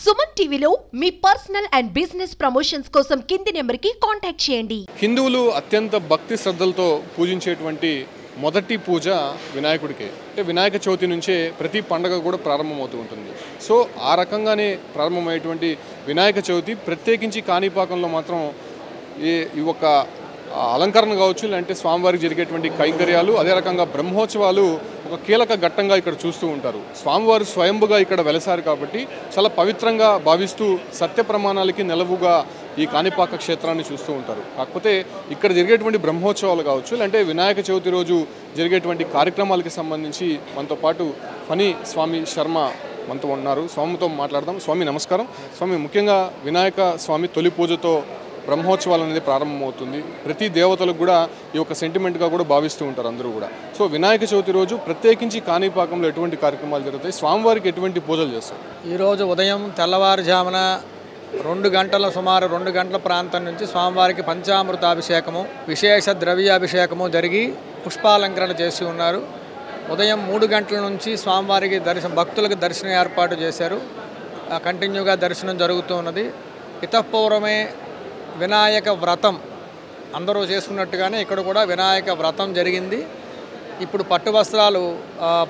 సుమన్ టీవీలో మీ personal and business promotions కోసం కింది నెంబర్కి కాంటాక్ట్ చేయండి. హిందువులు అత్యంత భక్తి శ్రద్ధలతో పూజించేటువంటి మొదటి పూజ వినాయకుడికే. అంటే వినాయక చవితి నుంచే ప్రతి పండగ కూడా ప్రారంభమవుతూ ఉంటుంది. సో ఆ రకంగానే ప్రారంభమయ్యేటువంటి వినాయక చవితి ప్రత్యేకించి కాణిపాకంలో మాత్రం ఈ ఒక అలంకరణ కావచ్చు, లేదంటే స్వామివారికి జరిగేటువంటి కైంకర్యాలు, అదే రకంగా బ్రహ్మోత్సవాలు ఒక కీలక ఘట్టంగా ఇక్కడ చూస్తూ ఉంటారు. స్వామివారు స్వయంభుగా ఇక్కడ వెలసారు కాబట్టి చాలా పవిత్రంగా భావిస్తూ సత్య ప్రమాణాలకి నెలవుగా ఈ కాణిపాక క్షేత్రాన్ని చూస్తూ ఉంటారు. కాకపోతే ఇక్కడ జరిగేటువంటి బ్రహ్మోత్సవాలు కావచ్చు, లేదంటే వినాయక చవితి రోజు జరిగేటువంటి కార్యక్రమాలకి సంబంధించి మనతో పాటు ఫణి స్వామి శర్మ మనతో ఉన్నారు. స్వామితో మాట్లాడదాం. స్వామి నమస్కారం. స్వామి, ముఖ్యంగా వినాయక స్వామి తొలి పూజతో బ్రహ్మోత్సవాలు అనేది ప్రారంభమవుతుంది. ప్రతి దేవతలకు కూడా ఈ యొక్క సెంటిమెంట్గా కూడా భావిస్తూ ఉంటారు అందరూ కూడా. సో వినాయక చవితి రోజు ప్రత్యేకించి కాణిపాకంలో ఎటువంటి కార్యక్రమాలు జరుగుతాయి, స్వామివారికి ఎటువంటి పూజలు చేస్తారు? ఈరోజు ఉదయం తెల్లవారుజామున సుమారు 2 గంటల ప్రాంతం నుంచి స్వామివారికి పంచామృతాభిషేకము, విశేష ద్రవ్యాభిషేకము జరిగి పుష్పాలంకరణ చేసి ఉన్నారు. ఉదయం 3 గంటల నుంచి స్వామివారికి భక్తులకు దర్శనం ఏర్పాటు చేశారు. కంటిన్యూగా దర్శనం జరుగుతూ ఉన్నది. ఇతపూర్వమే వినాయక వ్రతం అందరూ చేసుకున్నట్టుగానే ఇక్కడ కూడా వినాయక వ్రతం జరిగింది. ఇప్పుడు పట్టు వస్త్రాలు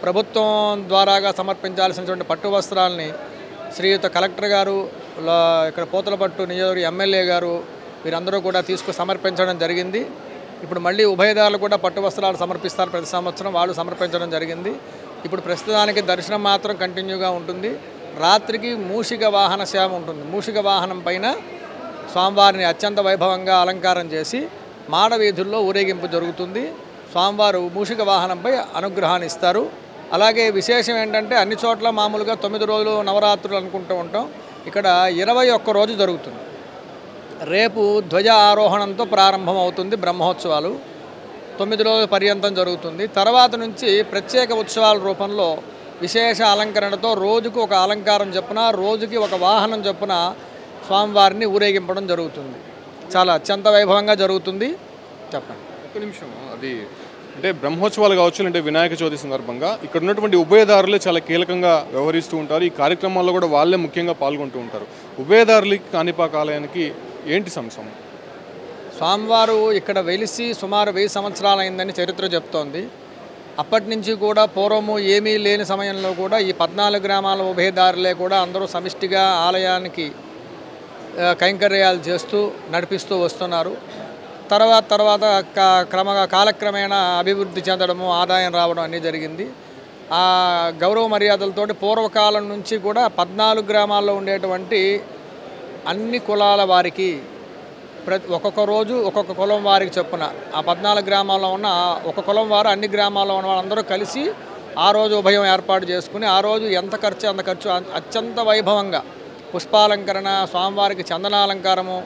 ప్రభుత్వం ద్వారాగా సమర్పించాల్సినటువంటి పట్టు వస్త్రాలని శ్రీయుత కలెక్టర్ గారు, ఇక్కడ పోతలపట్టు నియోజకవర్గ ఎమ్మెల్యే గారు వీరందరూ కూడా సమర్పించడం జరిగింది. ఇప్పుడు మళ్ళీ ఉభయదారులు కూడా పట్టు వస్త్రాలు సమర్పిస్తారు. ప్రతి సంవత్సరం వాళ్ళు సమర్పించడం జరిగింది. ఇప్పుడు ప్రస్తుతానికి దర్శనం మాత్రం కంటిన్యూగా ఉంటుంది. రాత్రికి మూషిక వాహన సేవ ఉంటుంది. మూషిక వాహనం పైన స్వామివారిని అత్యంత వైభవంగా అలంకారం చేసి మాడవీధుల్లో ఊరేగింపు జరుగుతుంది. స్వామివారు మూషిక వాహనంపై అనుగ్రహాన్ని ఇస్తారు. అలాగే విశేషం ఏంటంటే అన్ని చోట్ల మామూలుగా 9 రోజులు నవరాత్రులు అనుకుంటూ ఉంటాం. ఇక్కడ 21 రోజు జరుగుతుంది. రేపు ధ్వజ ఆరోహణంతో ప్రారంభం అవుతుంది బ్రహ్మోత్సవాలు. 9 రోజుల పర్యంతం జరుగుతుంది. తర్వాత నుంచి ప్రత్యేక ఉత్సవాల రూపంలో విశేష అలంకరణతో రోజుకు ఒక అలంకారం చొప్పున, రోజుకి ఒక వాహనం చొప్పున స్వామివారిని ఊరేగింపడం జరుగుతుంది. చాలా అత్యంత వైభవంగా జరుగుతుంది. చెప్పండి. ఒక్క నిమిషం. అది అంటే బ్రహ్మోత్సవాలు కావచ్చు, అంటే వినాయక చవితి సందర్భంగా ఇక్కడ ఉన్నటువంటి ఉభయదారులే చాలా కీలకంగా వ్యవహరిస్తూ ఉంటారు. ఈ కార్యక్రమాల్లో కూడా వాళ్ళే ముఖ్యంగా పాల్గొంటూ ఉంటారు. ఉభయదారులకి కాణిపాక ఆలయానికి ఏంటి సంబంధం? స్వామివారు ఇక్కడ వెలిసి సుమారు 1000 సంవత్సరాలు అయిందని చరిత్ర చెప్తోంది. అప్పటి నుంచి కూడా పూర్వము ఏమీ లేని సమయంలో కూడా ఈ 14 గ్రామాల ఉభయదారులే కూడా అందరూ సమిష్టిగా ఆలయానికి కైంకర్యాలు చేస్తూ నడిపిస్తూ వస్తున్నారు. తర్వాత కాలక్రమేణా అభివృద్ధి చెందడము, ఆదాయం రావడం అన్నీ జరిగింది. ఆ గౌరవ మర్యాదలతోటి పూర్వకాలం నుంచి కూడా 14 గ్రామాల్లో ఉండేటువంటి అన్ని కులాల వారికి ఒక్కొక్క రోజు ఒక్కొక్క కులం వారికి చొప్పున ఆ 14 గ్రామాల్లో ఉన్న ఒక కులం వారు అన్ని గ్రామాల్లో ఉన్న వాళ్ళందరూ కలిసి ఆ రోజు ఉభయం ఏర్పాటు చేసుకుని ఆ రోజు ఎంత ఖర్చు అంత ఖర్చు అత్యంత వైభవంగా పుష్పాలంకరణ, స్వామివారికి చందనాలంకారము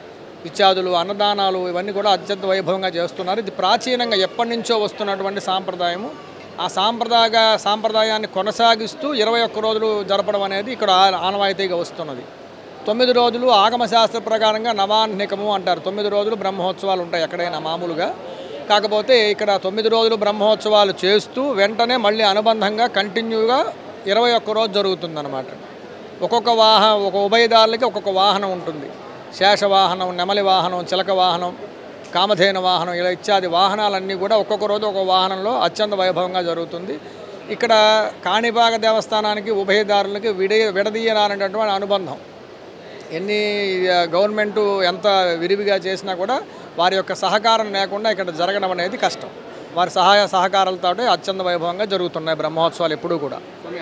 ఇత్యాదులు, అన్నదానాలు ఇవన్నీ కూడా అత్యంత వైభవంగా చేస్తున్నారు. ఇది ప్రాచీనంగా ఎప్పటి నుంచో వస్తున్నటువంటి సాంప్రదాయము. ఆ సాంప్రదాయాన్ని కొనసాగిస్తూ 21 రోజులు జరపడం అనేది ఇక్కడ ఆనవాయితీగా వస్తున్నది. 9 రోజులు ఆగమశాస్త్ర ప్రకారంగా నవాహ్నికము అంటారు. 9 రోజులు బ్రహ్మోత్సవాలు ఉంటాయి ఎక్కడైనా మామూలుగా. కాకపోతే ఇక్కడ 9 రోజులు బ్రహ్మోత్సవాలు చేస్తూ వెంటనే మళ్ళీ అనుబంధంగా కంటిన్యూగా 21 రోజు జరుగుతుందన్నమాట. ఒక్కొక్క ఉభయదారులకి ఒక్కొక్క వాహనం ఉంటుంది. శేషవాహనం, నెమలి వాహనం, చిలక వాహనం, కామధేను వాహనం, ఇలా ఇత్యాది వాహనాలన్నీ కూడా ఒక్కొక్క రోజు ఒక్కొక్క వాహనంలో అత్యంత వైభవంగా జరుగుతుంది. ఇక్కడ కాణిపాక దేవస్థానానికి ఉభయదారులకి విడదీయరానటువంటి అనుబంధం. ఎన్ని గవర్నమెంటు ఎంత విరివిగా చేసినా కూడా వారి యొక్క సహకారం లేకుండా ఇక్కడ జరగడం అనేది కష్టం. వారి సహాయ సహకారాలతో అత్యంత వైభవంగా జరుగుతున్నాయి బ్రహ్మోత్సవాలు ఎప్పుడూ కూడా.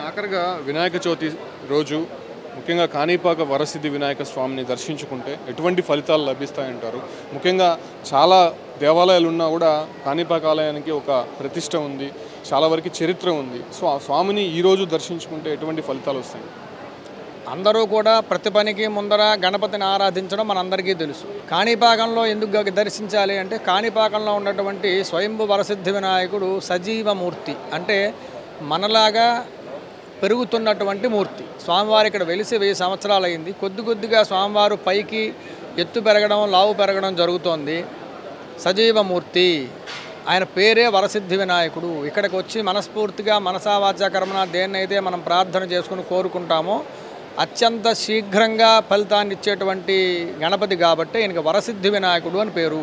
ఆఖరిగా వినాయక చవితి రోజు ముఖ్యంగా కాణిపాక వరసిద్ధి వినాయక స్వామిని దర్శించుకుంటే ఎటువంటి ఫలితాలు లభిస్తాయంటారు? ముఖ్యంగా చాలా దేవాలయాలు ఉన్నా కూడా కాణిపాక ఆలయానికి ఒక ప్రతిష్ట ఉంది, చాలా వరకు చరిత్ర ఉంది. సో ఆ స్వామిని ఈరోజు దర్శించుకుంటే ఎటువంటి ఫలితాలు వస్తాయి? అందరూ కూడా ప్రతి పనికి ముందర గణపతిని ఆరాధించడం మనందరికీ తెలుసు. కాణిపాకంలో ఎందుకు దర్శించాలి అంటే కాణిపాకంలో ఉన్నటువంటి స్వయంభు వరసిద్ధి వినాయకుడు సజీవమూర్తి, అంటే మనలాగా పెరుగుతున్నటువంటి మూర్తి. స్వామివారి ఇక్కడ వెలిసి 1000 సంవత్సరాలు అయింది. కొద్దిగా స్వామివారు పైకి ఎత్తు పెరగడం, లావు పెరగడం జరుగుతోంది. సజీవమూర్తి, ఆయన పేరే వరసిద్ధి వినాయకుడు. ఇక్కడికి వచ్చి మనస్ఫూర్తిగా మనసా వాచా కర్మణ దేన్నైతే మనం ప్రార్థన చేసుకుని కోరుకుంటామో అత్యంత శీఘ్రంగా ఫలితాన్ని ఇచ్చేటువంటి గణపతి కాబట్టి ఈయనకి వరసిద్ధి వినాయకుడు అని పేరు.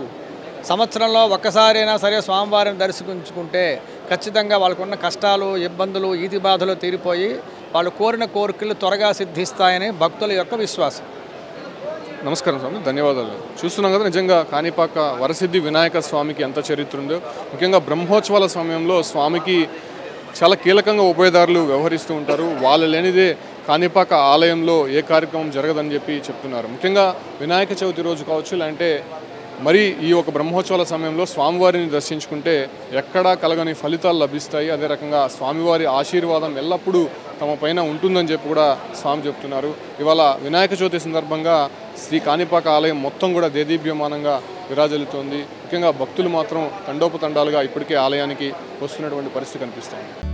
సంవత్సరంలో ఒక్కసారైనా సరే స్వామివారిని దర్శించుకుంటే ఖచ్చితంగా వాళ్ళకున్న కష్టాలు, ఇబ్బందులు, ఈతి బాధలు తీరిపోయి వాళ్ళు కోరిన కోరికలు త్వరగా సిద్ధిస్తాయని భక్తుల యొక్క విశ్వాసం. నమస్కారం స్వామి, ధన్యవాదాలు. చూస్తున్నాం కదా, నిజంగా కాణిపాక వరసిద్ధి వినాయక స్వామికి ఎంత చరిత్ర ఉందో. ముఖ్యంగా బ్రహ్మోత్సవాల సమయంలో స్వామికి చాలా కీలకంగా ఉభయదారులు వ్యవహరిస్తూ ఉంటారు. వాళ్ళు లేనిదే కాణిపాక ఆలయంలో ఏ కార్యక్రమం జరగదని చెప్పి చెప్తున్నారు. ముఖ్యంగా వినాయక చవితి రోజు కావచ్చు, లేదంటే మరి ఈ ఒక బ్రహ్మోత్సవాల సమయంలో స్వామివారిని దర్శించుకుంటే ఎక్కడా కలగని ఫలితాలు లభిస్తాయి. అదే రకంగా స్వామివారి ఆశీర్వాదం ఎల్లప్పుడూ తమ పైన ఉంటుందని చెప్పి కూడా స్వామి చెప్తున్నారు. ఇవాళ వినాయక చవితి సందర్భంగా శ్రీ కాణిపాక ఆలయం మొత్తం కూడా దేదీప్యమానంగా విరాజిల్లుతోంది. ముఖ్యంగా భక్తులు మాత్రం తండోపతండాలుగా ఇప్పటికే ఆలయానికి వస్తున్నటువంటి పరిస్థితి కనిపిస్తుంది.